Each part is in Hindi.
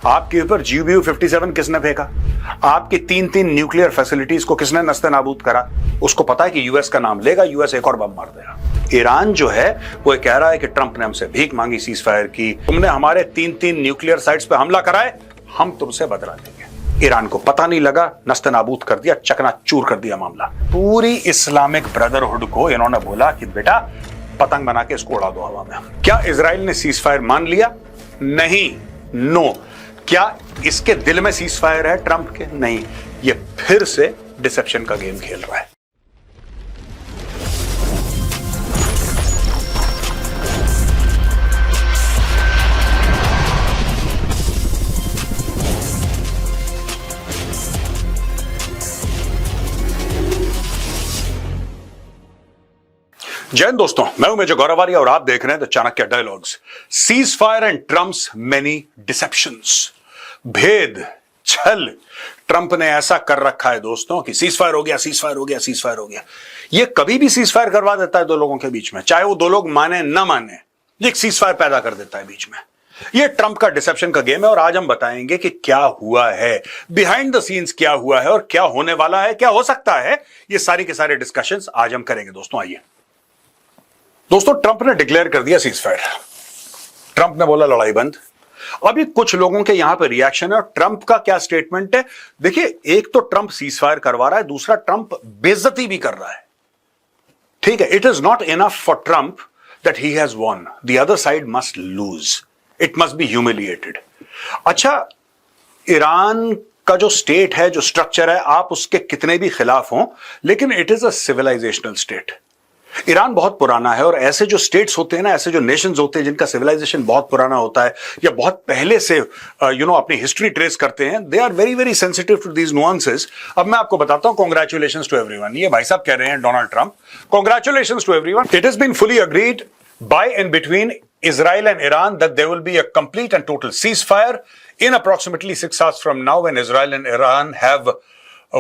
आपके ऊपर GBU-57 किसने फेंका? आपकी तीन न्यूक्लियर फैसिलिटीज को किसने नस्ते नाबूद करा? उसको पता है कि यूएस का नाम लेगा, यूएस एक और बम मार देगा। ईरान जो है वो कह रहा है कि ट्रंप ने हमसे भीख मांगी सीज फायर की, तुमने हमारे तीन न्यूक्लियर साइट्स पे हमला कराए, हम तुमसे बदला लेंगे। ईरान को पता नहीं लगा, नस्ते नाबूद कर दिया, चकनाचूर कर दिया मामला। पूरी इस्लामिक ब्रदरहुड को इन्होंने बोला कि बेटा पतंग बना के इसको उड़ा दो हवा में। क्या इजराइल ने सीज फायर मान लिया? नहीं, नो। क्या इसके दिल में सीज फायर है ट्रंप के? नहीं। ये फिर से डिसेप्शन का गेम खेल रहा है। जय हिंद दोस्तों, मैं हूं मेजर गौरवारी और आप देख रहे हैं the Chanakya dialogues. Cease fire and Trump's many deceptions. भेद, छल, ट्रंप ने ऐसा कर रखा है दोस्तों कि सीज फायर हो गया, सीज फायर हो गया, सीज फायर हो गया। ये कभी भी सीज फायर करवा देता है दो लोगों के बीच में, चाहे वो दो लोग माने ना माने, ये एक सीज फायर पैदा कर देता है बीच में। ये ट्रंप का डिसेप्शन का गेम है और आज हम बताएंगे कि क्या हुआ है, बिहाइंड द सीन्स क्या हुआ है और क्या होने वाला है, क्या हो सकता है। ये सारी के सारे डिस्कशंस आज हम करेंगे दोस्तों। आइए दोस्तों, ट्रंप ने डिक्लेयर कर दिया सीज फायर। ट्रंप ने बोला लड़ाई बंद। अभी कुछ लोगों के यहां पे रिएक्शन है और ट्रंप का क्या स्टेटमेंट है देखिए। एक तो ट्रंप सीज फायर करवा रहा है, दूसरा ट्रंप बेइज्जती भी कर रहा है। ठीक है, it is not enough for Trump that he has won, the other side must lose, it must be humiliated. अच्छा, ईरान का जो स्टेट है, जो स्ट्रक्चर है, आप उसके कितने भी खिलाफ हों, लेकिन it is a civilisational state. Iran बहुत पुराना है और ऐसे जो स्टेट्स होते हैं ना, ऐसे जो नेशंस होते हैं जिनका सिविलाइजेशन बहुत पुराना होता है या बहुत पहले से अपनी हिस्ट्री ट्रेस करते हैं, they are very very sensitive to these nuances. अब मैं आपको बताता हूं, कांग्रेचुलेशंस टू एवरीवन। ये भाई साहब कह रहे हैं Donald Trump, congratulations to everyone, it has been fully agreed by and between Israel and Iran that there will be a complete and total ceasefire in approximately 6 hours from now when Israel and Iran have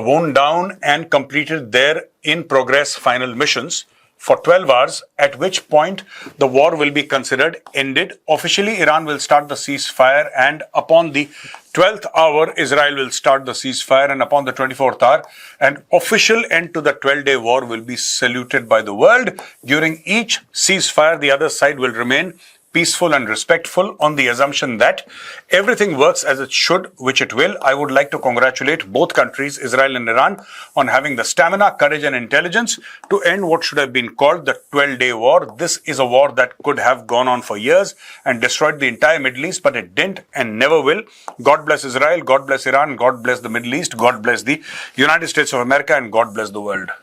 wound down and completed their in progress final missions for 12 hours, at which point the war will be considered ended. Officially, Iran will start the ceasefire, and upon the 12th hour, Israel will start the ceasefire, and upon the 24th hour, an official end to the 12-day war will be saluted by the world. During each ceasefire, the other side will remain peaceful and respectful on the assumption that everything works as it should, which it will. I would like to congratulate both countries, Israel and Iran, on having the stamina, courage and intelligence to end what should have been called the 12-day war. This is a war that could have gone on for years and destroyed the entire Middle East, but it didn't and never will. God bless Israel, God bless Iran, God bless the Middle East, God bless the United States of America and God bless the world.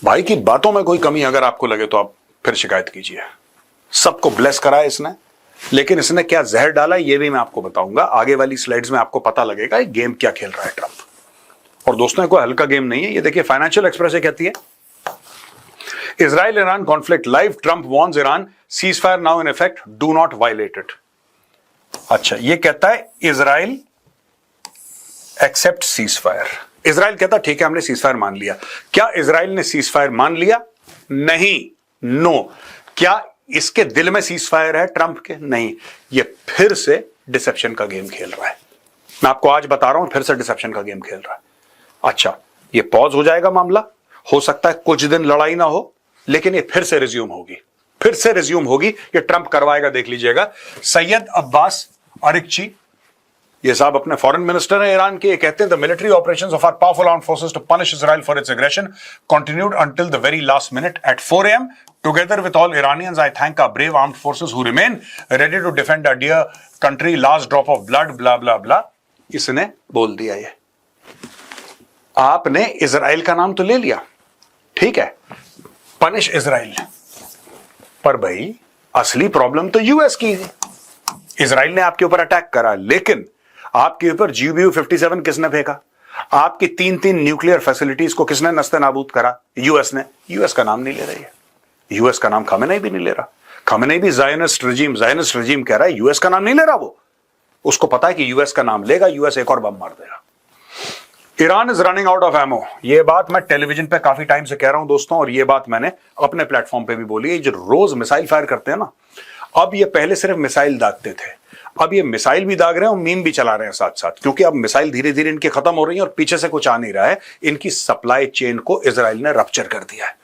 भाई की बातों में कोई कमी अगर आपको लगे तो आप फिर शिकायत कीजिए। सबको ब्लेस करा है इसने, लेकिन इसने क्या जहर डाला ये भी मैं आपको बताऊंगा। आगे वाली स्लाइड्स में आपको पता लगेगा ये गेम क्या खेल रहा है ट्रंप। और दोस्तों, कोई हल्का गेम नहीं है ये। देखिए, फाइनेंशियल एक्सप्रेस ये कहती है, Israel Iran conflict live, Trump warns Iran, cease fire now in effect, do not violate it. अच्छा, ये कहता है Israel accept cease fire. Israel कहता ठीक है, हमने सीज फायर मान लिया। क्या इजराइल ने सीज फायर मान लिया? नहीं, नो। क्या इसके दिल में सीज फायर है ट्रंप के? नहीं। ये फिर से डिसेप्शन का गेम खेल रहा है। मैं आपको आज बता रहा हूं, फिर से डिसेप्शन का गेम खेल रहा है। अच्छा, ये पॉज हो जाएगा मामला, हो सकता है कुछ दिन लड़ाई ना हो, लेकिन ये फिर से रिज्यूम होगी, फिर से रिज्यूम होगी। ये ट्रंप करवाएगा, देख लीजिएगा। सैयद अब्बास अरिक्ची, ये साहब अपने फॉरेन मिनिस्टर हैं ईरान के, ये कहते हैं the military operations of our powerful armed forces to punish Israel for its aggression continued until the very last minute at 4 AM. Together with all Iranians, I thank our brave armed forces who remain ready to defend our dear country, last drop of blood, blah blah blah. इसने बोल दिया ये। आपने इजराइल का नाम तो ले लिया, ठीक है, पनिश इजराइल, पर भाई असली प्रॉब्लम तो यूएस की है। इजराइल ने आपके ऊपर अटैक करा, लेकिन आपके ऊपर GBU-57 किसने फेंका? आपकी तीन न्यूक्लियर फैसिलिटीज को किसने नस्ते नाबूद करा? यूएस ने। यूएस का नाम नहीं ले रही है, यूएस का नाम खामेनेई भी नहीं ले रहा। खामेनेई भी ज़ायनिस्ट रजीम कह रहा है, यूएस का नाम नहीं ले रहा वो। उसको पता है कि यूएस का नाम लेगा, यूएस एक और बम मार देगा। Iran is running out of ammo. ये बात मैं टेलीविजन पे काफी टाइम से कह रहा हूं दोस्तों, और ये बात मैंने अपने प्लेटफॉर्म पे भी बोली है। जो रोज मिसाइल फायर करते हैं ना, अब ये पहले सिर्फ मिसाइल दागते थे, अब ये मिसाइल भी दाग रहे हैं और मीम भी चला रहे हैं साथ साथ, क्योंकि अब मिसाइल धीरे धीरे इनकी खत्म हो रही है और पीछे से कुछ आ नहीं रहा है। इनकी सप्लाई चेन को इजराइल ने रप्चर कर दिया है।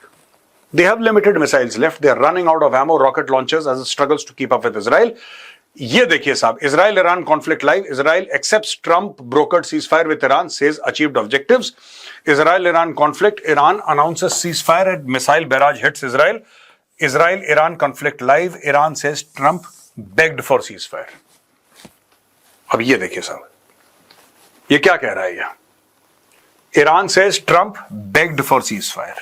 They have limited missiles left. They are running out of ammo, rocket launchers as it struggles to keep up with Israel. ये देखिए साहब, Israel Iran conflict live. Israel accepts Trump brokered ceasefire with Iran, says achieved objectives. Israel Iran conflict. Iran announces ceasefire and missile barrage hits Israel. Israel Iran conflict live. Iran says Trump begged for ceasefire. अब ये देखिए साहब, ये क्या कह रहा है ये? Iran says Trump begged for ceasefire.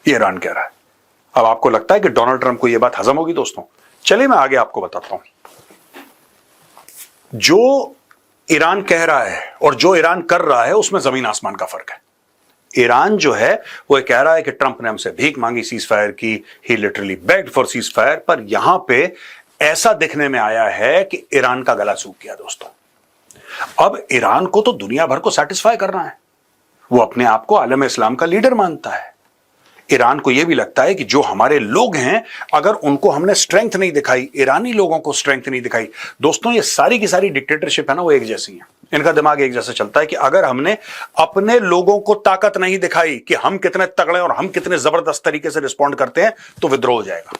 ये ईरान कह रहा है। अब आपको लगता है कि डोनाल्ड ट्रंप को यह बात हजम होगी दोस्तों? चलिए मैं आगे आपको बताता हूं। जो ईरान कह रहा है और जो ईरान कर रहा है उसमें जमीन आसमान का फर्क है। ईरान जो है वो कह रहा है कि ट्रंप ने हमसे भीख मांगी सीज फायर की, he literally begged for cease fire, पर यहां पे ऐसा दिखने में आया है कि ईरान का गला सूख गया दोस्तों। अब ईरान को तो दुनिया भर को सेटिस्फाई करना है, वो अपने आप को आलम इस्लाम का लीडर मानता है। ईरान को यह भी लगता है कि जो हमारे लोग हैं, अगर उनको हमने स्ट्रेंथ नहीं दिखाई, ईरानी लोगों को स्ट्रेंथ नहीं दिखाई, दोस्तों ये सारी की सारी डिक्टेटरशिप है ना, वो एक जैसी है। इनका दिमाग एक जैसा चलता है कि अगर हमने अपने लोगों को ताकत नहीं दिखाई कि हम कितने तगड़े और हम कितने जबरदस्त तरीके से रिस्पॉन्ड करते हैं, तो विद्रोह हो जाएगा।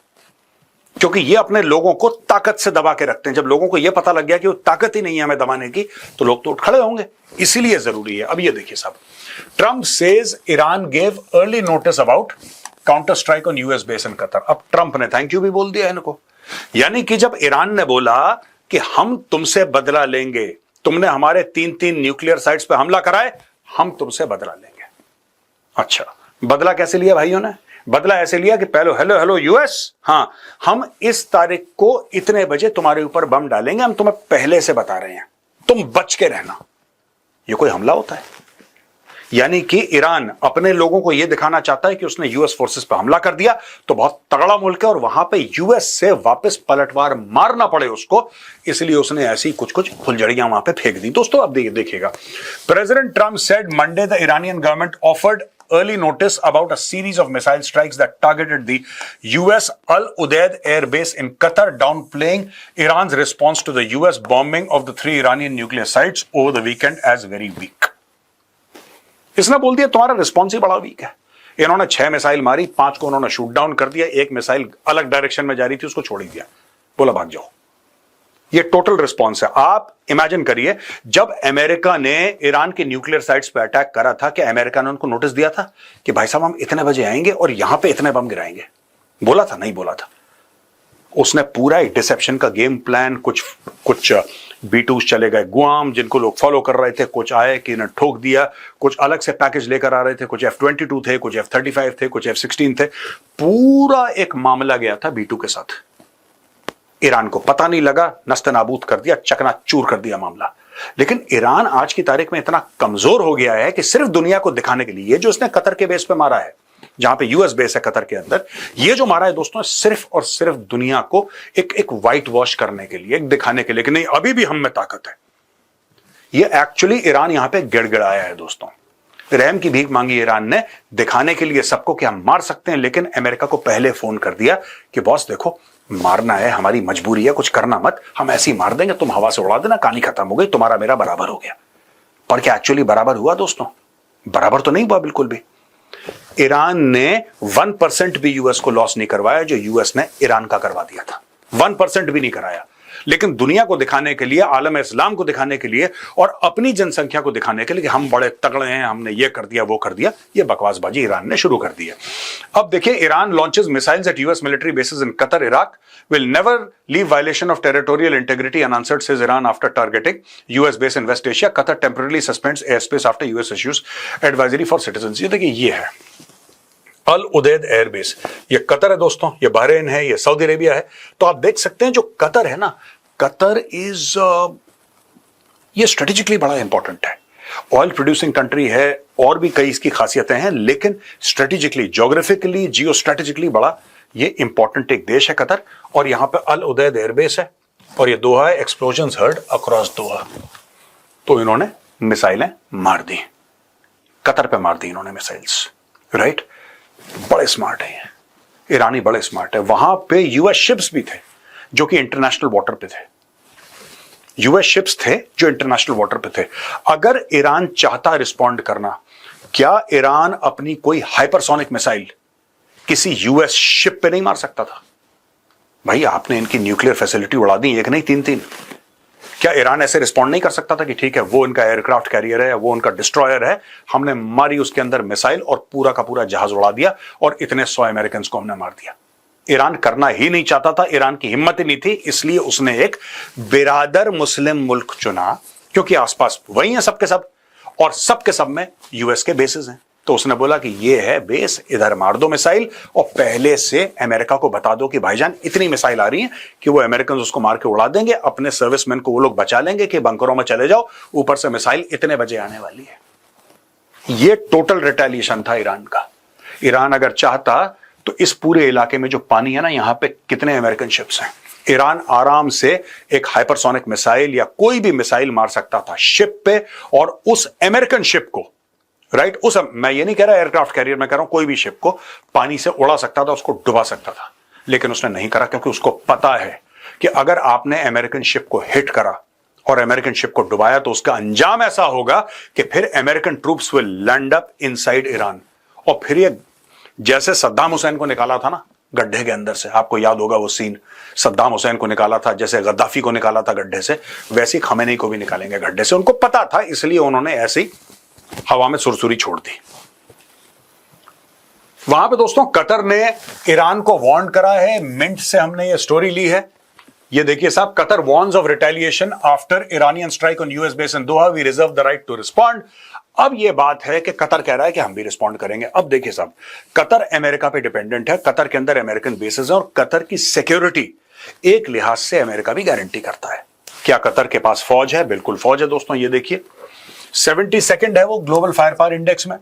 क्योंकि ये अपने लोगों को ताकत से दबा के रखते हैं। जब लोगों को यह पता लग गया कि वो ताकत ही नहीं है हमें दबाने की, तो लोग तो उठ खड़े होंगे। इसीलिए जरूरी है। अब ये देखिए साहब, Trump says Iran gave early notice about counter strike on US base in Qatar. अब ट्रंप ने थैंक यू भी बोल दिया इनको। यानी कि जब ईरान ने बोला कि हम तुमसे बदला लेंगे, तुमने हमारे 3 न्यूक्लियर साइट्स पे हमला कराए, हम तुमसे बदला लेंगे। अच्छा, बदला कैसे लिया भाइयों ने? बदला ऐसे लिया कि पहले हेलो हेलो यूएस, हां हम इस तारीख को इतने बजे तुम्हारे ऊपर बम डालेंगे, हम तुम्हें पहले से बता रहे हैं, तुम बच के रहना। यह कोई हमला होता है? यानी कि ईरान अपने लोगों को यह दिखाना चाहता है कि उसने यूएस फोर्सेस पर हमला कर दिया तो बहुत तगड़ा मुल्क है और वहां पे यूएस से वापस पलटवार मारना पड़े उसको, इसलिए उसने ऐसी कुछ कुछ फुलझड़ियां वहां पे फेंक दी। दोस्तों अब देखिएगा, president Trump said Monday the Iranian government offered early notice about a series of missile strikes that targeted the US Al Udeid air base in Qatar, downplaying Iran's response to the US bombing of the 3 Iranian nuclear sites over the weekend as very weak. इसने बोल दिया तुम्हारा रिस्पॉन्स ही बड़ा वीक है। इन्होंने 6 मिसाइल मारी, 5 को उन्होंने शूट डाउन कर दिया, एक मिसाइल अलग डायरेक्शन में जा रही थी उसको छोड़ ही दिया, बोला भाग जाओ। ये टोटल रिस्पॉन्स है। आप इमेजिन करिए, जब अमेरिका ने ईरान के न्यूक्लियर साइट्स पे अटैक करा था, कि अमेरिका ने उनको नोटिस दिया था कि भाई साहब हम इतने बजे आएंगे और यहां पे इतने बम गिराएंगे? बोला था? नहीं बोला था। उसने पूरा एक डिसेप्शन का गेम प्लान, कुछ B2s चले गए गुआम, जिनको लोग फॉलो कर रहे थे, कुछ आए कि इन्हें ठोक दिया, कुछ अलग से पैकेज लेकर आ रहे थे, कुछ F-22 थे, कुछ F-35 थे, कुछ F-16 थे। पूरा एक मामला गया था B2 के साथ। ईरान को पता नहीं लगा, नस्ते नाबूद कर दिया, चकनाचूर कर दिया मामला। लेकिन ईरान आज की तारीख में इतना कमजोर हो गया है कि सिर्फ दुनिया को दिखाने के लिए, ये जो इसने कतर के बेस पे मारा है, जहां पे यूएस बेस है कतर के अंदर, ये जो मारा है दोस्तों, सिर्फ और सिर्फ दुनिया को एक व्हाइट वॉश करने के लिए, एक दिखाने के लिए कि नहीं अभी भी हम में ताकत है। ये एक्चुअली ईरान यहां पे गिड़गिड़ाया है दोस्तों। रहम की भीख मांगी ईरान ने, दिखाने के लिए सबको कि हम मार सकते हैं, लेकिन अमेरिका को पहले फोन कर दिया कि बॉस देखो मारना है, हमारी मजबूरी है, कुछ करना मत, हम ऐसे ही मार देंगे, तुम हवा से उड़ा देना, कहानी खत्म हो गई, तुम्हारा मेरा बराबर हो गया। पर क्या एक्चुअली बराबर हुआ दोस्तों? बराबर तो नहीं हुआ बिल्कुल भी। ईरान ने 1% भी यूएस को लॉस नहीं करवाया जो यूएस ने ईरान का करवा दिया था। 1% भी नहीं कराया। लेकिन दुनिया को दिखाने के लिए, आलम इस्लाम को दिखाने के लिए और अपनी जनसंख्या को दिखाने के लिए कि हम बड़े तगड़े हैं, हमने ये कर दिया वो कर दिया, ये बकवासबाजी ईरान ने शुरू कर दी है। अब देखिए, Iran launches missiles at US military bases in Qatar, Iraq will never leave violation of territorial integrity unanswered, says Iran after targeting US base in West Asia. Qatar temporarily suspends airspace after US issues advisory for citizens. ये देखिए, ये है अल उदैद एयरबेस। ये कतर है दोस्तों, ये बहरीन है, ये सऊदी अरेबिया है। तो आप देख सकते हैं जो कतर है ना, कतर इज ये स्ट्रेटेजिकली बड़ा इंपॉर्टेंट है। ऑयल प्रोड्यूसिंग कंट्री है और भी कई इसकी खासियतें हैं, लेकिन स्ट्रेटेजिकली, ज्योग्राफिकली, जियो स्ट्रेटेजिकली बड़ा ये इंपॉर्टेंट एक देश है कतर। और यहां पे अल उदैद एयरबेस है और ये दोहा है, एक्सप्लोजन्स हर्ड अक्रॉस दोहा। तो इन्होंने मिसाइलें मार दी, कतर पे मार दी इन्होंने मिसाइल्स, राइट। बड़े स्मार्ट है ईरानी, बड़े स्मार्ट है। वहां पे यूएस शिप्स भी थे जो कि इंटरनेशनल वाटर पे थे, यूएस शिप्स थे जो इंटरनेशनल वाटर पे थे। अगर ईरान चाहता रिस्पॉन्ड करना, क्या ईरान अपनी कोई हाइपरसोनिक मिसाइल किसी यूएस शिप पे नहीं मार सकता था? भाई आपने इनकी न्यूक्लियर फैसिलिटी उड़ा दी, एक नहीं तीन तीन। क्या ईरान ऐसे रिस्पॉन्ड नहीं कर सकता था कि ठीक है वो इनका एयरक्राफ्ट कैरियर है या वो उनका डिस्ट्रॉयर है, हमने मारी उसके अंदर मिसाइल और पूरा का पूरा जहाज उड़ा दिया और इतने 100 अमेरिकन को हमने मार दिया? ईरान करना ही नहीं चाहता था, ईरान की हिम्मत ही नहीं थी, इसलिए उसने एक बिरादर मुस्लिम मुल्क चुना, क्योंकि आसपास वही है सबके सब और सबके सब में यूएस के बेसेस हैं। तो उसने बोला कि ये है बेस, इधर मार दो मिसाइल और पहले से अमेरिका को बता दो कि भाईजान इतनी मिसाइल आ रही हैं कि वो अमेरिकन उसको मार के उड़ा देंगे, अपने सर्विसमैन को वो लोग बचा लेंगे कि बंकरों में चले जाओ, ऊपर से मिसाइल इतने बजे आने वाली है। ये टोटल रिटेलिएशन था ईरान का। ईरान अगर चाहता तो इस पूरे इलाके में जो पानी है ना, यहां पे कितने अमेरिकन शिप्स हैं, ईरान आराम से एक हाइपरसोनिक मिसाइल या कोई भी मिसाइल मार सकता था शिप पे और उस अमेरिकन शिप को, राइट, उस, मैं ये नहीं कह रहा एयरक्राफ्ट कैरियर, मैं कह रहा हूं कोई भी शिप को पानी से उड़ा सकता था, उसको डुबा सकता था। लेकिन उसने नहीं करा, क्योंकि उसको पता है कि अगर आपने अमेरिकन शिप को हिट करा और अमेरिकन शिप को डुबाया तो उसका अंजाम ऐसा होगा कि फिर American troops will land up inside Iran. और फिर ये जैसे सद्दाम हुसैन को निकाला था ना गड्ढे के अंदर से, आपको याद होगा वो सीन, सद्दाम हुसैन को निकाला था, जैसे गद्दाफी को निकाला था गड्ढे से, वैसे ही खमेनी को भी निकालेंगे गड्ढे से। उनको पता था, इसलिए उन्होंने ऐसी हवा में सुरसुरी छोड़ दी। वहां पे दोस्तों कतर ने ईरान को वार्न करा है, मिंट से हमने ये स्टोरी ली है। ये देखिए साहब, Qatar warns of retaliation after Iranian strike on US base in Doha, we reserve the right to respond. अब ये बात है कि कतर कह रहा है कि हम भी रिस्पॉन्ड करेंगे। अब देखिए साहब, कतर अमेरिका पे डिपेंडेंट है, कतर के अंदर अमेरिकन बेसेस हैं और कतर की सिक्योरिटी एक लिहाज से अमेरिका भी गारंटी करता है। क्या कतर के पास फौज है? बिल्कुल फौज है दोस्तों। ये देखिए 72nd है वो ग्लोबल फायर पावर इंडेक्स में,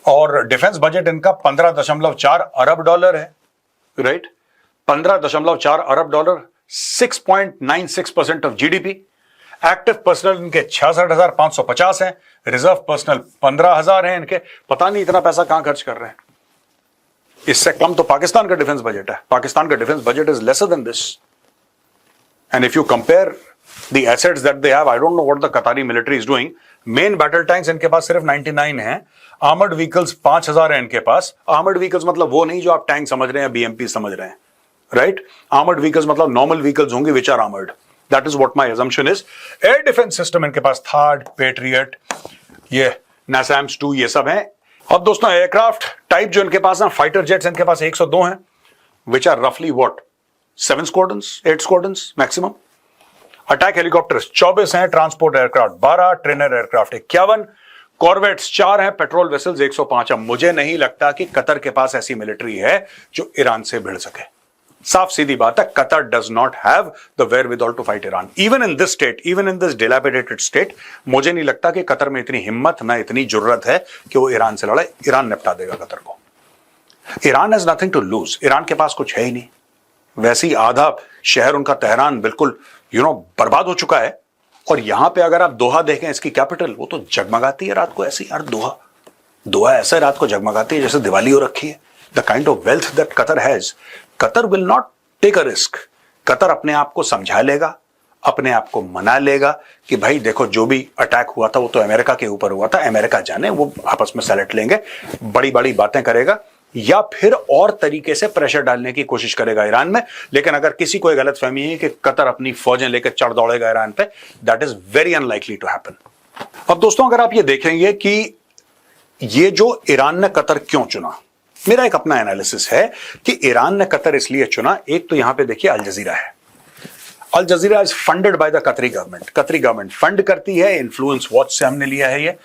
और डिफेंस बजट इनका 15.4 अरब डॉलर है, right, 15.4 Arab dollar, 6.96% of GDP. Active personal इनके 66,550 हैं, रिजर्व पर्सनल 15,000 हैं इनके। पता नहीं इतना पैसा कहां खर्च कर रहे हैं। इससे कम तो पाकिस्तान का डिफेंस बजट है। पाकिस्तान का defence budget is lesser than this, and if you compare the assets that they have, I don't know what the Qatari military is doing. Main battle tanks इनके पास सिर्फ 99 हैं, आर्मर्ड व्हीकल्स 5,000 है इनके पास। आर्मर्ड व्हीकल्स मतलब वो नहीं जो आप टैंक समझ रहे हैं, बीएमपी समझ रहे हैं, राइट। आर्मर्ड व्हीकल्स मतलब नॉर्मल व्हीकल्स होंगे which are armoured, that is what my assumption is। Air defence system इनके पास थार्ड, पेट्रियट, ये नासैम्स 2, ये सब हैं। अब दोस्तों एयरक्राफ्ट टाइप जो इनके पास है, फाइटर जेट्स इनके पास 102 हैं, विच आर रफली what 7 squadrons, 8 squadrons maximum. Attack helicopters 24 हैं, transport aircraft 12, trainer aircraft 51, corvettes 4 हैं, पेट्रोल वेसल्स 105 हैं। मुझे नहीं लगता कि कतर के पास ऐसी मिलिट्री है जो ईरान से भिड़ सके। साफ सीधी बात है, Qatar does not have the wherewithal to fight Iran, even in this state, even in this dilapidated state. मुझे नहीं लगता कि कतर में इतनी हिम्मत, ना इतनी जुर्रत है कि वो ईरान से लड़े। ईरान निपटा देगा कतर को। Iran has nothing to lose, Iran के पास कुछ है ही नहीं। वैसे ही आधा शहर उनका तेहरान बिल्कुल बर्बाद हो चुका है। और यहां पे अगर आप दोहा देखें, इसकी कैपिटल, वो तो जगमगाती है रात को ऐसी। यार दोहा ऐसा रात को जगमगाती है जैसे दिवाली हो रखी है। The kind of wealth that Qatar has, Qatar will not take a risk. Qatar अपने आप को समझा लेगा, अपने आप को मना लेगा कि भाई देखो जो भी अटैक हुआ था वो तो अमेरिका के ऊपर हुआ था, अमेरिका जाने, वो आपस में सलट लेंगे, बड़ी बड़ी बातें करेगा या फिर और तरीके से प्रेशर डालने की कोशिश करेगा ईरान में। लेकिन अगर किसी को गलतफहमी है कि कतर अपनी फौजें लेकर चढ़ दौड़ेगा ईरान पे, that is very unlikely to happen. अब दोस्तों अगर आप ये देखेंगे कि ये जो ईरान ने कतर क्यों चुना, मेरा एक अपना एनालिसिस है कि ईरान ने कतर इसलिए चुना। एक तो यहां पे देखिए अल जजीरा है, अल जजीरा इज फंडेड बाय द कतरी गवर्नमेंट, कतरी गवर्नमेंट फंड करती है, इन्फ्लुएंस वॉच से हमने लिया है ये।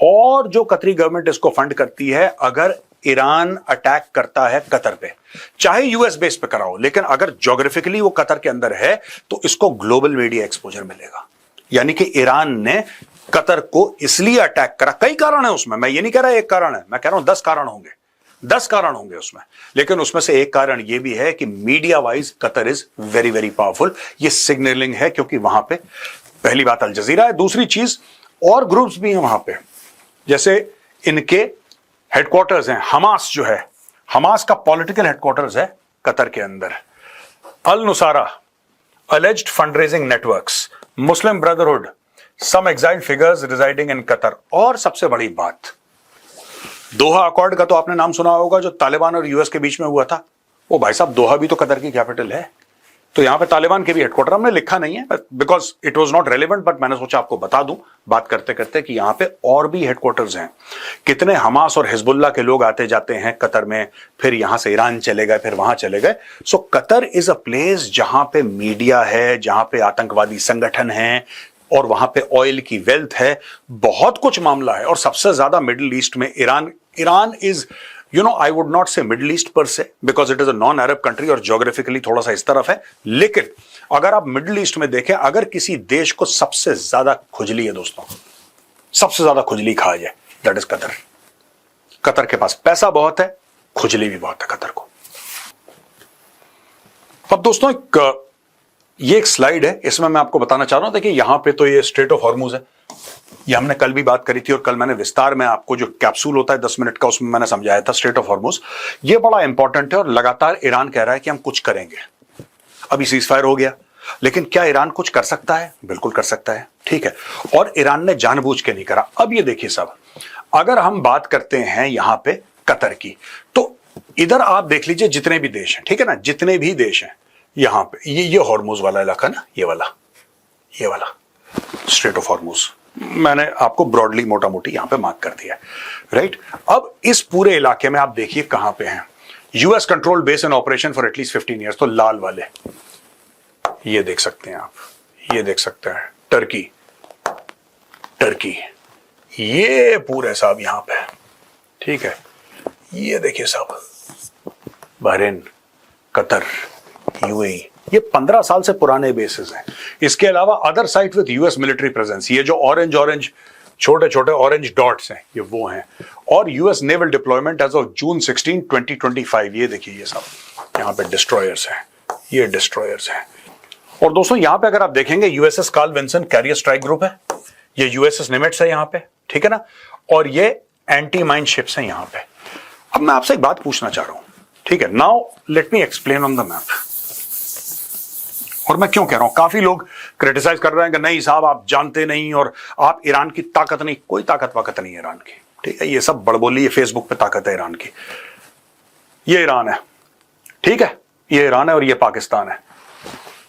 और जो कतरी गवर्नमेंट इसको फंड करती है, अगर ईरान अटैक करता है कतर पे, चाहे यूएस बेस पे कराओ, लेकिन अगर ज्योग्राफिकली वो कतर के अंदर है तो इसको ग्लोबल मीडिया एक्सपोजर मिलेगा। यानी कि ईरान ने कतर को इसलिए अटैक करा, कई कारण है उसमें, मैं ये नहीं कह रहा एक कारण है, मैं कह रहा हूं 10 कारण होंगे, 10 कारण होंगे उसमें। लेकिन उसमें से एक कारण यह भी है कि media wise Qatar is very very powerful. ये सिग्नलिंग है, क्योंकि वहां पे पहली बात अल जजीरा है, दूसरी चीज और ग्रुप्स भी हैं वहां पे, जैसे इनके हेडक्वार्टर्स हैं, हमास जो है, हमास का पॉलिटिकल हेडक्वार्टर्स है कतर के अंदर, अल नुसारा alleged fundraising networks, Muslim Brotherhood, some exiled figures residing in Qatar। और सबसे बड़ी बात, दोहा अकॉर्ड का तो आपने नाम सुना होगा, जो तालिबान और यूएस के बीच में हुआ था। वो भाई साहब, दोहा भी तो कतर की कैपिटल है, तो यहां पे तालिबान के भी हेडक्वार्टर हमने लिखा नहीं है because it was not relevant, but मैंने सोचा आपको बता दूं बात करते करते कि यहां पे और भी हेडक्वार्टर्स हैं। कितने हमास और हिजबुल्लाह के लोग आते जाते हैं कतर में, फिर यहां से ईरान चले गए, फिर वहां चले गए। सो कतर इज अ प्लेस जहां पे मीडिया है, जहां पे आतंकवादी संगठन है, और वहां पे ऑयल की वेल्थ है, बहुत कुछ मामला है। और सबसे ज्यादा मिडिल ईस्ट में Iran is, you know, I would not say Middle East per se because it is a non-Arab country और geographically थोड़ा सा इस तरफ है, लेकिन अगर आप मिडिल ईस्ट में देखें, अगर किसी देश को सबसे ज्यादा खुजली है दोस्तों, सबसे ज्यादा खुजली खाया जाए, दैट इज कतर। कतर के पास पैसा बहुत है, खुजली भी बहुत है कतर को। अब दोस्तों ये एक स्लाइड है, इसमें मैं आपको बताना चाह रहा हूं, देखिए यहां पे तो ये स्ट्रेट ऑफ हॉर्मुज है, ये हमने कल भी बात करी थी, और कल मैंने विस्तार में आपको जो कैप्सूल होता है 10 मिनट का, उसमें मैंने समझाया था स्ट्रेट ऑफ हॉर्मुज। ये बड़ा इंपॉर्टेंट है, और लगातार ईरान कह रहा है कि हम कुछ करेंगे। अभी सीज फायर हो गया, लेकिन क्या ईरान कुछ कर सकता है? बिल्कुल कर सकता है, ठीक है। और ईरान ने जानबूझ के नहीं करा। अब ये देखिए साहब, अगर हम बात करते हैं यहां पे कतर की, तो इधर आप देख लीजिए जितने भी देश हैं, ठीक है ना, जितने भी देश हैं यहां पे, ये हॉर्मुज वाला इलाका ना, ये वाला स्ट्रेट ऑफ हॉर्मुज मैंने आपको ब्रॉडली मोटा मोटी यहां पे मार्क कर दिया है, राइट। अब इस पूरे इलाके में आप देखिए कहां पे हैं, US control base in operation for at least 15 years, तो लाल वाले ये देख सकते हैं आप, ये देख सकते हैं टर्की, ये पूरे साहब यहां पे, ठीक है। ये देखिए साहब, बहरीन, कतर, यूएई, ये 15 साल से पुराने बेसिस हैं। इसके अलावा other site with US military presence, ये जो ऑरेंज छोटे छोटे ऑरेंज डॉट्स हैं, ये वो हैं। और US naval deployment as of June 16, 2025, ये देखिए ये सब यहां पे डिस्ट्रॉयर्स हैं, ये डिस्ट्रॉयर्स हैं। और दोस्तों यहां पे अगर आप देखेंगे, USS Carl Vinson carrier strike group है, ये यूएसएस निमिट्स है यहां पे, ठीक है ना, और ये एंटी माइन शिप्स हैं यहां पे। अब मैं आपसे एक बात पूछना चाह रहा हूं, ठीक है, now let me explain on the map. और मैं क्यों कह रहा हूं, काफी लोग क्रिटिसाइज कर रहे हैं कि नहीं साहब आप जानते नहीं, और आप ईरान की ताकत नहीं, कोई ताकत वाकत नहीं है ईरान की, ठीक है, ये सब बड़बोली, ये फेसबुक पे ताकत है ईरान की। ये ईरान है, ठीक है, ये ईरान है, और ये पाकिस्तान है,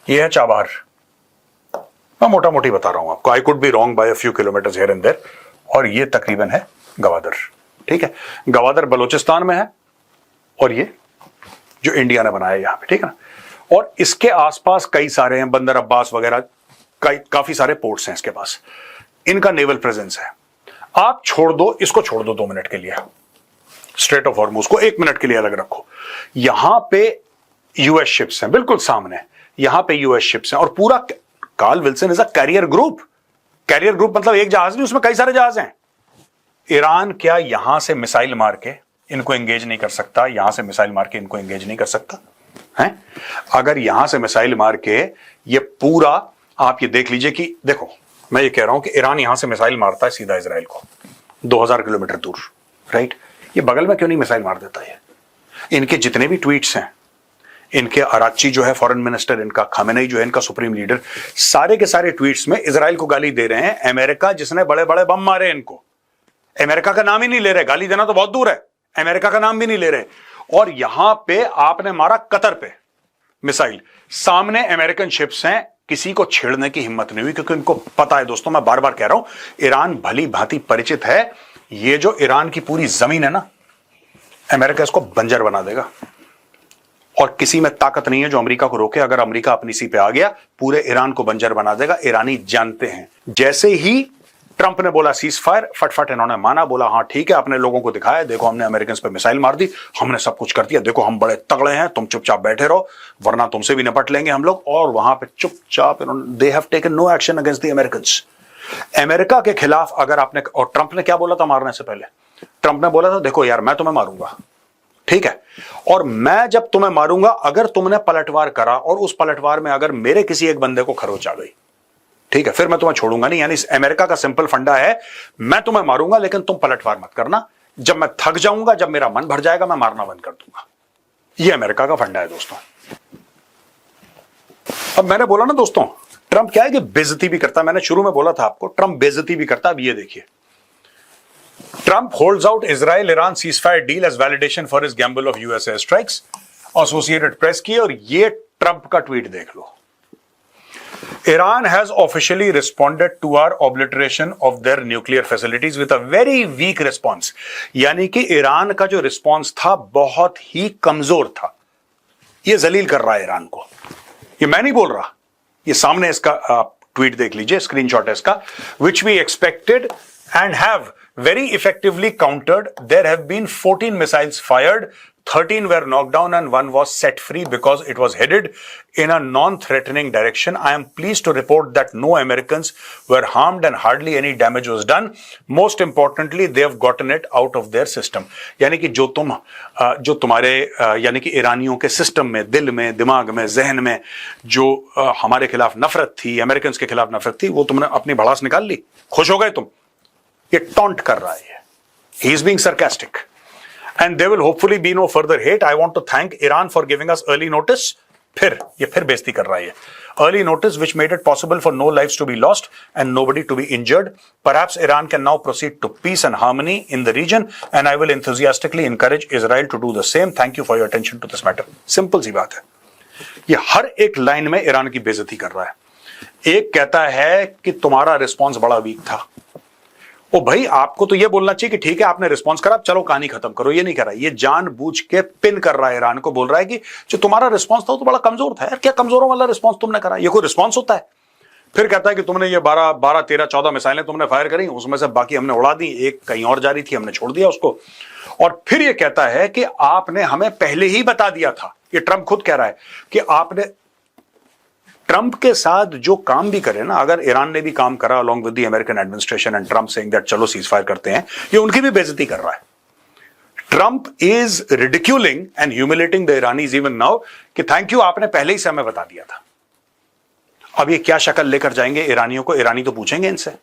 ये है चाबार। मैं मोटा मोटी बता रहा हूं आपको, I could be wrong by a few kilometres here and there. और ये तकरीबन है गवादर, ठीक है, गवादर बलोचिस्तान में है, और ये जो इंडिया ने बनाया यहां पे, ठीक है ना। और इसके आसपास कई सारे हैं, बंदर अब्बास वगैरह, काफी सारे पोर्ट्स हैं इसके पास, इनका नेवल प्रेजेंस है। आप छोड़ दो इसको, छोड़ दो 2 मिनट के लिए, स्ट्रेट ऑफ हॉर्मुज को 1 मिनट के लिए अलग रखो। यहां पे यूएस शिप्स हैं बिल्कुल सामने, यहां पे यूएस शिप्स हैं, और पूरा Carl Wilson is a carrier group. Carrier group मतलब एक जहाज नहीं, उसमें कई सारे जहाज हैं। ईरान क्या यहां से मिसाइल मार के इनको एंगेज नहीं कर सकता? यहां से मिसाइल मार के इनको एंगेज नहीं कर सकता है? अगर यहां से मिसाइल मार के ये पूरा, आप ये देख लीजिए कि देखो, मैं ये कह रहा हूं कि ईरान यहां से मिसाइल मारता है सीधा इजराइल को 2000 किलोमीटर दूर, राइट। ये बगल में क्यों नहीं मिसाइल मार देता? है इनके जितने भी ट्वीट्स हैं, इनके अराची जो है फॉरेन मिनिस्टर, इनका खामेनेई जो है इनका सुप्रीम लीडर, सारे के सारे ट्वीट्स में इजराइल को गाली दे रहे हैं। अमेरिका जिसने बड़े बड़े बम मारे इनको, अमेरिका का नाम ही नहीं ले रहे, गाली देना तो बहुत दूर है, अमेरिका का नाम भी नहीं ले रहे। और यहां पे आपने मारा कतर पे मिसाइल, सामने अमेरिकन शिप्स हैं, किसी को छेड़ने की हिम्मत नहीं हुई, क्योंकि उनको पता है दोस्तों, मैं बार बार कह रहा हूं, ईरान भली भांति परिचित है, ये जो ईरान की पूरी जमीन है ना, अमेरिका इसको बंजर बना देगा, और किसी में ताकत नहीं है जो अमेरिका को रोके। अगर अमेरिका अपनी सी पे आ गया, पूरे ईरान को बंजर बना देगा। ईरानी जानते हैं। जैसे ही ट्रंप ने बोला सीज फायर, फटफट इन्होंने माना, बोला हाँ ठीक है, अपने लोगों को दिखाया, देखो हमने अमेरिकन पे मिसाइल मार दी, हमने सब कुछ कर दिया, देखो हम बड़े तगड़े हैं, तुम चुपचाप बैठे रहो, वरना तुमसे भी निपट लेंगे हम लोग। और वहां पे चुपचाप इन्होंने, they have taken no action against the Americans. America के खिलाफ अगर आपने, और ट्रंप ने क्या बोला था मारने से पहले? ट्रंप ने बोला था देखो यार मैं तुम्हें मारूंगा, ठीक है, और मैं जब तुम्हें मारूंगा, अगर तुमने पलटवार करा और उस पलटवार में अगर मेरे किसी एक बंदे को खरोच आ गई, ठीक है, फिर मैं तुम्हें छोड़ूंगा नहीं। यानी अमेरिका का सिंपल फंडा है, मैं तुम्हें मारूंगा लेकिन तुम पलटवार मत करना, जब मैं थक जाऊंगा, जब मेरा मन भर जाएगा, मैं मारना बंद कर दूंगा। यह अमेरिका का फंडा है दोस्तों। अब मैंने बोला ना दोस्तों, ट्रंप क्या है कि बेइज्जती भी करता है। मैंने शुरू में बोला था आपको, ट्रंप बेइज्जती भी करता है। अब ये देखिए, Trump holds out Israel Iran ceasefire deal as validation for his gamble of US air strikes, Associated Press की। और ये ट्रंप का ट्वीट देख लो, Iran has officially responded to our obliteration of their nuclear facilities with a very weak response। यानी कि ईरान का जो रिस्पॉन्स था बहुत ही कमजोर था। ये जलील कर रहा है ईरान को, ये मैं नहीं बोल रहा, ये सामने इसका आप ट्वीट देख लीजिए, स्क्रीनशॉट है इसका। which we expected and have very effectively countered। there have been 14 missiles fired, 13 were knocked down and 1 was set free because it was headed in a non-threatening direction। I am pleased to report that no Americans were harmed and hardly any damage was done। Most importantly, they have gotten it out of their system। यानी कि जो तुम्हारे यानी कि ईरानियों के सिस्टम में, दिल में, दिमाग में, जहन में जो हमारे खिलाफ नफरत थी, अमेरिकन के खिलाफ नफरत थी, वो तुमने अपनी भड़ास निकाल ली, खुश हो गए तुम। ये टॉन्ट कर रहा है, he is being sarcastic and there will hopefully be no further hate। I want to thank Iran for giving us early notice। ये फिर बेइज्जती कर रहा है, early notice which made it possible for no lives to be lost and nobody to be injured। Perhaps Iran can now proceed to peace and harmony in the region and I will enthusiastically encourage Israel to do the same। Thank you for your attention to this matter। Simple सी बात है, ये हर एक लाइन में ईरान की बेइज्जती कर रहा है। एक कहता है कि तुम्हारा रिस्पॉन्स बड़ा वीक था। ओ भाई, आपको तो ये बोलना चाहिए कि ठीक है आपने रिस्पांस करा, चलो कहानी खत्म करो। ये नहीं कर रहा, ये जानबूझ के पिन कर रहा है ईरान को, बोल रहा है कि जो तुम्हारा रिस्पांस था वो तो बड़ा कमजोर था यार, क्या कमजोरों वाला रिस्पांस तुमने करा, ये कोई रिस्पांस होता है। फिर कहता है कि तुमने ये 12, 13, 14 मिसाइलें तुमने फायर करी, उसमें से बाकी हमने उड़ा दी, एक कहीं और जा रही थी, हमने छोड़ दिया उसको। और फिर ये कहता है कि आपने हमें पहले ही बता दिया था। ये ट्रंप खुद कह रहा है कि आपने ट्रंप के साथ जो काम भी करे ना, अगर ईरान ने भी काम करा along with the American administration and Trump saying that चलो सीज फायर करते हैं, ये उनकी भी बेइज्जती कर रहा है। Trump is ridiculing and humiliating the Iranis even now कि थैंक यू, आपने पहले ही से हमें बता दिया था। अब ये क्या शक्ल लेकर जाएंगे ईरानियों को? ईरानी तो पूछेंगे इनसे,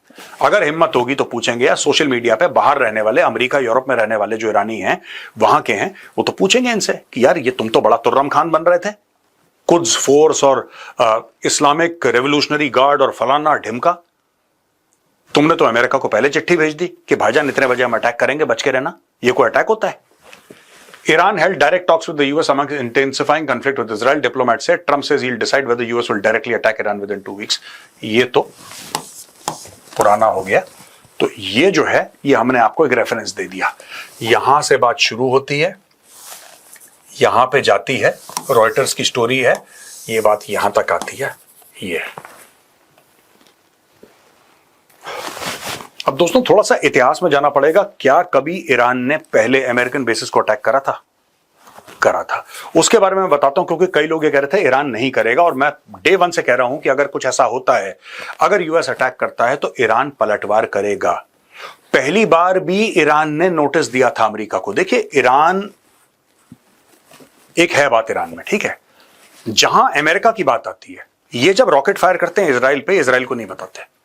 अगर हिम्मत होगी तो पूछेंगे, या सोशल मीडिया पे बाहर रहने वाले, अमेरिका यूरोप में रहने वाले जो ईरानी हैं, वहां के हैं, वो तो पूछेंगे इनसे कि यार ये तुम तो बड़ा तुर्रम खान बन रहे थे, कुद्स फोर्स और इस्लामिक रेवोल्यूशनरी गार्ड और फलाना ढिमका, तुमने तो अमेरिका को पहले चिट्ठी भेज दी कि भाईजान इतने बजे हम अटैक करेंगे, बच के रहना। ये कोई अटैक होता है? Iran held direct talks with the US among intensifying conflict with Israel। Diplomat said Trump says he'll decide whether the US will directly attack Iran within 2 weeks। ये तो पुराना हो गया। तो ये जो है, ये हमने आपको एक रेफरेंस दे दिया। यहां से बात शुरू होती है, यहां पे जाती है, रॉयटर्स की स्टोरी है, ये बात यहां तक आती है। ये अब दोस्तों थोड़ा सा इतिहास में जाना पड़ेगा। क्या कभी ईरान ने पहले अमेरिकन बेसिस को अटैक करा था? करा था। उसके बारे में मैं बताता हूं, क्योंकि कई लोग ये कह रहे थे ईरान नहीं करेगा, और मैं डे 1 से कह रहा हूं कि अगर कुछ ऐसा होता है, अगर यूएस अटैक करता है तो ईरान पलटवार करेगा। पहली बार भी ईरान ने नोटिस दिया था अमेरिका को। देखिए, ईरान एक है बात ईरान में, ठीक है, जहां अमेरिका की बात आती है, ये जब रॉकेट फायर करते हैं इजराइल पे, इजराइल को नहीं बताते।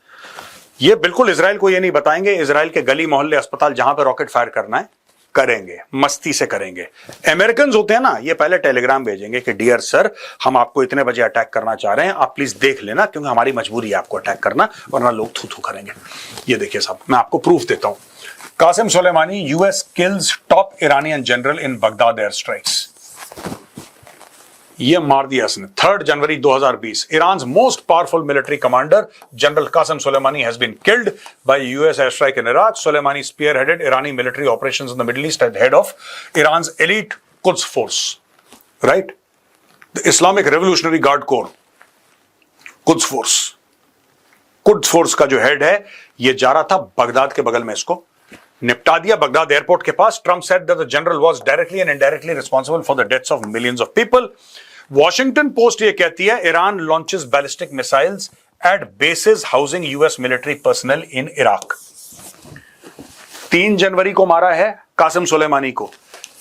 ये बिल्कुल इजराइल को ये नहीं बताएंगे, इजराइल के गली मोहल्ले अस्पताल जहां पे रॉकेट फायर करना है करेंगे, मस्ती से करेंगे। अमेरिकन होते हैं ना, ये पहले टेलीग्राम भेजेंगे कि डियर सर, हम आपको इतने बजे अटैक करना चाह रहे हैं, आप प्लीज देख लेना, क्योंकि हमारी मजबूरी है आपको अटैक करना, वरना लोग थू थू करेंगे। ये देखिए साहब, मैं आपको प्रूफ देता हूं। Qasem Soleimani, US kills top Iranian general in Baghdad air strikes. ये मार दिया इसने। 3 जनवरी 2020, Iran's most powerful military commander, General Qasem Soleimani, has been killed by US airstrike in Iraq। Soleimani spearheaded Irani military operations in the Middle East at the head of Iran's elite Quds force, right? The Islamic Revolutionary Guard Corps, Quds force। Quds force का जो हेड है, ये जा रहा था बगदाद के बगल में, इसको निपटा दिया बगदाद एयरपोर्ट के पास। Trump said that the general was directly and indirectly responsible for the deaths of millions of people। Washington Post ये कहती है Iran launches ballistic missiles at bases housing US military personnel in Iraq. 3 जनवरी को मारा है कासिम सुलेमानी को।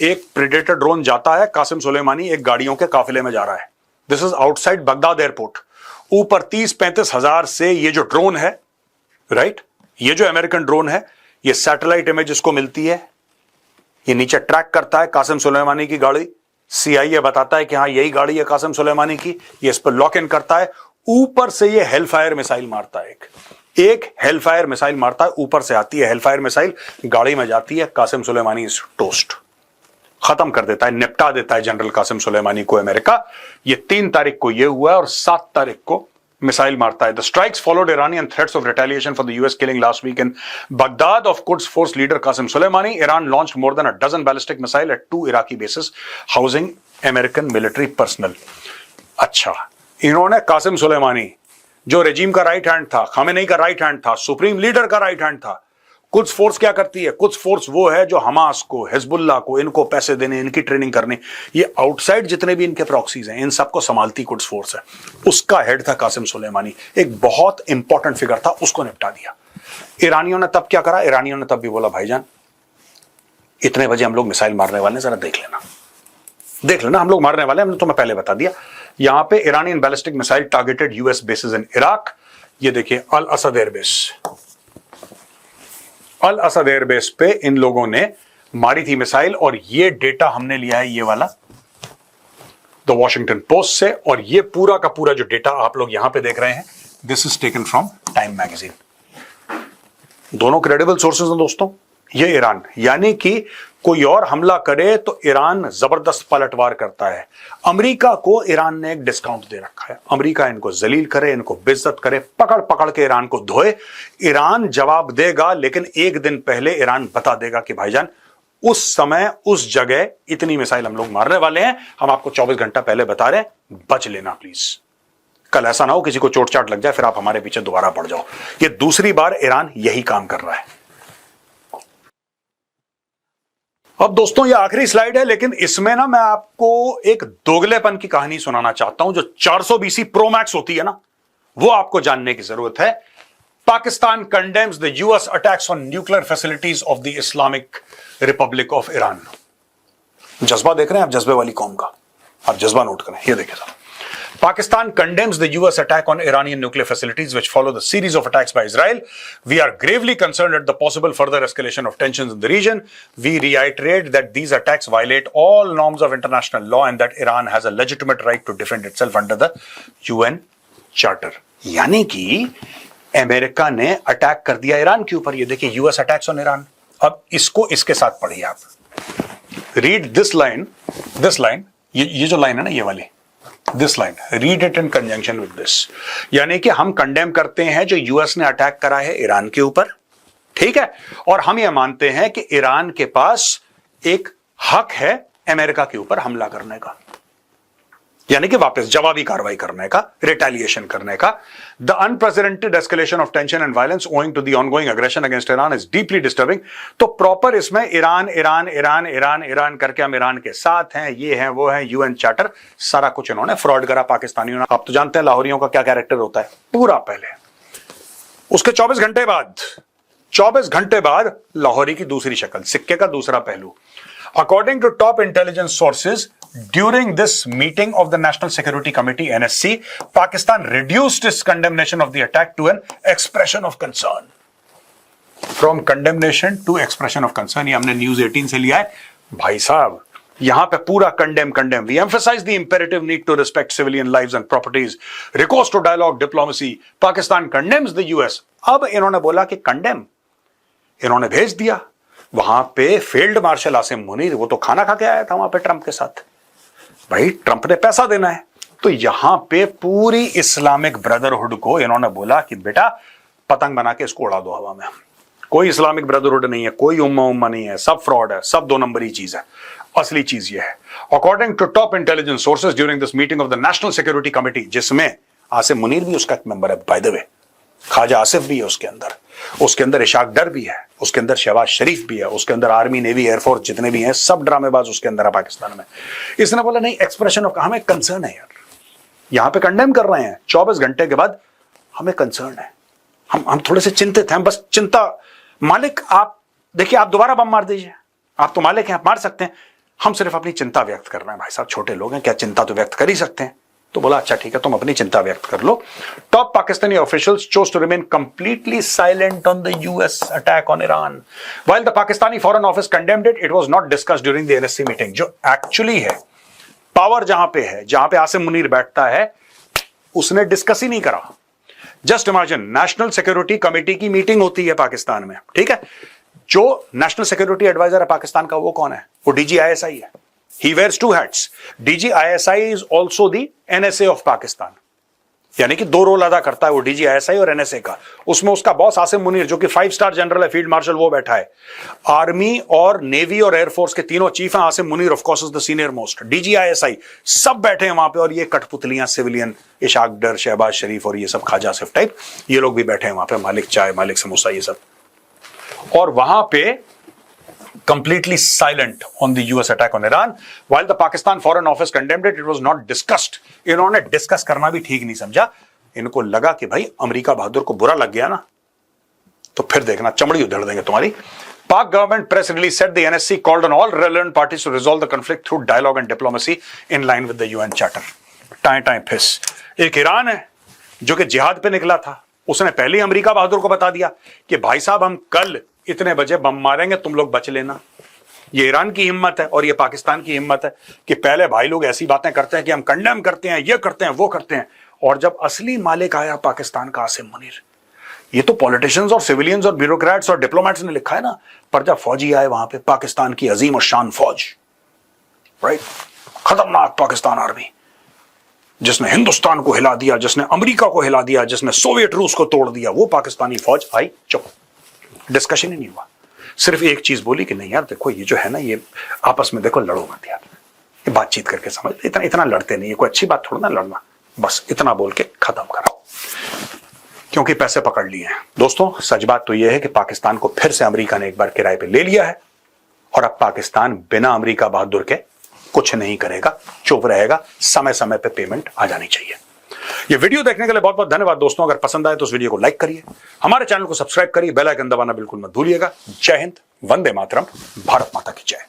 एक प्रेडेटर ड्रोन जाता है, कासिम सुलेमानी एक गाड़ियों के काफिले में जा रहा है। This is outside Baghdad airport. ऊपर 30-35 हजार से ये जो ड्रोन है, राइट, ये जो अमेरिकन ड्रोन है, ये सैटेलाइट इमेज इसको मिलती है, ये नीचे ट्रैक करता है कासिम सुलेमानी की गाड़ी, CIA बताता है कि हाँ यही गाड़ी है कासिम सुलेमानी की, ये इस पर लॉक इन करता है, ऊपर से ये हेलफायर मिसाइल मारता है, एक हेलफायर मिसाइल मारता है, ऊपर से आती है हेलफायर मिसाइल, गाड़ी में जाती है, कासिम सुलेमानी इज टोस्ट, खत्म कर देता है, निपटा देता है जनरल कासिम सुलेमानी को अमेरिका। ये 3 तारीख को ये हुआ है और 7 तारीख को मिसाइल मारता है। The strikes followed Iranian threats of retaliation for the US killing last week in Baghdad of Quds Force leader Qasim Soleimani. Iran launched more than a dozen ballistic missiles at 2 Iraqi bases housing American military personnel. अच्छा, इन्होंने कासिम सुलेमानी जो रेजिम का राइट हैंड था, खामेनेई का राइट हैंड था, सुप्रीम लीडर का राइट हैंड था। कुछ फोर्स क्या करती है? कुछ फोर्स वो है जो हमास को, हिजबुल्लाह को, इनको पैसे देने, इनकी ट्रेनिंग करने, ये आउटसाइड जितने भी इनके प्रॉक्सीज हैं, इन सबको संभालती कुछ फोर्स है। उसका हेड था कासिम सुलेमानी, एक बहुत इंपॉर्टेंट फिगर था, उसको निपटा दिया। ईरानियों ने तब क्या करा? ईरानियों ने तब भी बोला भाईजान इतने बजे हम लोग मिसाइल मारने वाले हैं, जरा देख लेना हम लोग मारने वाले हैं, हमने तुम्हें पहले बता दिया। यहां पे Iranian ballistic missile targeted US bases in Iraq. ये देखिए अल असद एयरबेस पे इन लोगों ने मारी थी मिसाइल, और ये डेटा हमने लिया है ये वाला द वॉशिंगटन पोस्ट से, और ये पूरा का पूरा जो डेटा आप लोग यहां पे देख रहे हैं, this is taken from time magazine. दोनों क्रेडिबल सोर्सेज हैं दोस्तों। ये ईरान, यानी कि कोई और हमला करे तो ईरान जबरदस्त पलटवार करता है। अमेरिका को ईरान ने एक डिस्काउंट दे रखा है, अमेरिका इनको जलील करे, इनको बेइज्जत करे, पकड़ पकड़ के ईरान को धोए। ईरान जवाब देगा, लेकिन एक दिन पहले ईरान बता देगा कि भाईजान उस समय उस जगह इतनी मिसाइल हम लोग मारने वाले हैं, हम आपको 24 घंटा पहले बता रहे हैं, बच लेना प्लीज। कल ऐसा ना हो किसी को चोट चाट लग जाए, फिर आप हमारे पीछे दोबारा पड़ जाओ। ये दूसरी बार ईरान यही काम कर रहा है। अब दोस्तों ये आखिरी स्लाइड है, लेकिन इसमें ना मैं आपको एक दोगलेपन की कहानी सुनाना चाहता हूं। जो 400 BC प्रो मैक्स होती है ना, वो आपको जानने की जरूरत है। Pakistan condemns the US attacks on nuclear facilities of the Islamic Republic of Iran. जज्बा देख रहे हैं आप, जज्बे वाली कौम का, आप जज्बा नोट करें। ये देखिए साहब, Pakistan condemns the US attack on Iranian nuclear facilities, which follow the series of attacks by Israel. We are gravely concerned at the possible further escalation of tensions in the region. We reiterate that these attacks violate all norms of international law and that Iran has a legitimate right to defend itself under the UN Charter. यानी कि अमेरिका ने अटैक कर दिया ईरान के ऊपर। ये देखिए यूएस अटैक्स ऑन ईरान। अब इसको इसके साथ पढ़िए आप, रीड दिस लाइन, ये जो लाइन है ना, ये वाली, this line, read it in conjunction with this. यानी कि हम कंडेम करते हैं जो यूएस ने अटैक करा है ईरान के ऊपर, ठीक है, और हम ये मानते हैं कि ईरान के पास एक हक है अमेरिका के ऊपर हमला करने का, यानी कि वापस जवाबी कार्रवाई करने का, रिटेलिएशन करने का। The unprecedented escalation of tension and violence owing to the ongoing aggression against Iran is deeply disturbing. तो प्रॉपर इसमें Iran Iran Iran Iran Iran करके हम ईरान के साथ हैं, ये हैं वो हैं, यूएन चार्टर, सारा कुछ इन्होंने फ्रॉड करा पाकिस्तानियों ने। आप तो जानते हैं लाहौरियों का क्या कैरेक्टर होता है पूरा। पहले उसके 24 घंटे बाद लाहौरी की दूसरी शक्ल, सिक्के का दूसरा पहलू। According to top intelligence sources, during this meeting of the National Security Committee (NSC), Pakistan reduced its condemnation of the attack to an expression of concern. From condemnation to expression of concern, ये हमने News 18 से लिया है। भाई साहब यहां पे पूरा condemn. We emphasize the imperative need to respect civilian lives and properties. Recourse to dialogue, diplomacy. Pakistan condemns the US. अब इन्होंने बोला कि condemn, इन्होंने भेज दिया वहां पे फील्ड मार्शल आसिम मुनीर, वो तो खाना खा के आया था वहां पे ट्रंप के साथ। भाई ट्रंप ने पैसा देना है, तो यहां पे पूरी इस्लामिक ब्रदरहुड को इन्होंने बोला कि बेटा पतंग बना के इसको उड़ा दो हवा में। कोई इस्लामिक ब्रदरहुड नहीं है, कोई उम्मा नहीं है, सब फ्रॉड है, सब 2 नंबरी चीज है। असली चीज ये है। According to top intelligence sources during this meeting of the national security committee, जिसमें आसिम मुनीर भी उसका एक मेंबर है, by the way, Khawaja Asif भी है उसके अंदर इशाक डर भी है, उसके अंदर शहबाज शरीफ भी है, उसके अंदर आर्मी नेवी एयरफोर्स जितने भी हैं सब ड्रामेबाज उसके अंदर है पाकिस्तान में। इसने बोला नहीं, एक्सप्रेशन ऑफ, हमें कंसर्न है यार, यहां पे कंडेम कर रहे हैं 24 घंटे के बाद, हमें कंसर्न है, हम थोड़े से चिंतित हैं, बस चिंता। मालिक आप देखिए, आप दोबारा बम मार दीजिए, आप तो मालिक हैं, आप मार सकते हैं, हम सिर्फ अपनी चिंता व्यक्त कर रहे हैं। भाई साहब छोटे लोग हैं, क्या चिंता तो व्यक्त कर ही सकते हैं। तो बोला अच्छा ठीक है, तुम अपनी चिंता व्यक्त कर लो। Top Pakistani officials chose to remain completely silent on the US attack on Iran while the Pakistani foreign office condemned it, it was not discussed during the NSC meeting. जो एक्चुअली है पावर जहां पे है, जहां पे आसिम मुनीर बैठता है, उसने डिस्कस ही नहीं करा। Just imagine, national security committee की मीटिंग होती है पाकिस्तान में, ठीक है, जो नेशनल सिक्योरिटी एडवाइजर है पाकिस्तान का, वो कौन है? वो डीजी आईएसआई है। He wears two hats. DG ISI is also the NSA of Pakistan, यानी कि दो रोल अदा करता है वो, डीजी आईएसआई और एनएसए का। उसमें उसका बॉस आसिम मुनीर, जो कि 5 स्टार जनरल है, फील्ड मार्शल, वो बैठा है। आर्मी और नेवी और एयरफोर्स के तीनों चीफ हैं। Asim Munir of course is the senior most. DG ISI सब बैठे हैं वहां पे, और ये कठपुतलियां सिविलियन, इशाक डर, शहबाज शरीफ और ये सब, खाजा आसिफ टाइप, ये लोग भी बैठे हैं वहां पे, मालिक चाय, मालिक समोसा, ये सब। और वहां पे completely silent on the US attack on Iran, while the Pakistan Foreign Office condemned it, it was not discussed. इन्होंने डिस्कस करना भी ठीक नहीं समझा। इनको लगा कि भाई अमेरिका बहादुर को बुरा लग गया ना, तो फिर देखना चमड़ी उधेड़ देंगे तुम्हारी। Pak government press release said the NSC called on all relevant parties to resolve the conflict through dialogue and diplomacy in line with the UN Charter. टाएं टाएं फिस। एक ईरान है जो कि जिहाद पे निकला था, उसने पहले ही अमेरिका बहादुर को बता दिया कि भाई साहब हम कल इतने बजे बम मारेंगे, तुम लोग बच लेना। ये ईरान की हिम्मत है और ये पाकिस्तान की हिम्मत है कि पहले भाई लोग ऐसी बातें करते हैं कि हम कंडेम करते हैं, ये करते हैं, वो करते हैं, और जब असली मालिक आया पाकिस्तान का आसिम मुनीर, ये तो पॉलिटिशियंस और सिविलियंस और ब्यूरोक्रेट्स और डिप्लोमेट्स ने लिखा है ना, पर जब फौजी आए वहां पे, पाकिस्तान की अजीम और शान फौज, राइट, खतरनाक पाकिस्तान आर्मी, जिसने हिंदुस्तान को हिला दिया, जिसने अमेरिका को हिला दिया, जिसने सोवियत रूस को तोड़ दिया, वो पाकिस्तानी फौज आई, चुप, डिस्कशन ही नहीं हुआ। सिर्फ एक चीज बोली कि नहीं यार देखो, ये जो है ना, ये आपस में देखो, लड़ो मत यार, ये बातचीत करके समझ, इतना इतना लड़ते नहीं, ये कोई अच्छी बात थोड़ा ना लड़ना, बस इतना बोल के खत्म कराओ, क्योंकि पैसे पकड़ लिए हैं। दोस्तों, सच बात तो यह है कि पाकिस्तान को फिर से अमेरिका ने एक बार किराए पे ले लिया है, और अब पाकिस्तान बिना अमेरिका बहादुर के कुछ नहीं करेगा, चुप रहेगा, समय समय पे पेमेंट आ जानी चाहिए। ये वीडियो देखने के लिए बहुत बहुत धन्यवाद दोस्तों। अगर पसंद आए तो इस वीडियो को लाइक करिए, हमारे चैनल को सब्सक्राइब करिए, बेल आइकन दबाना बिल्कुल मत भूलिएगा। जय हिंद, वंदे मातरम, भारत माता की जय।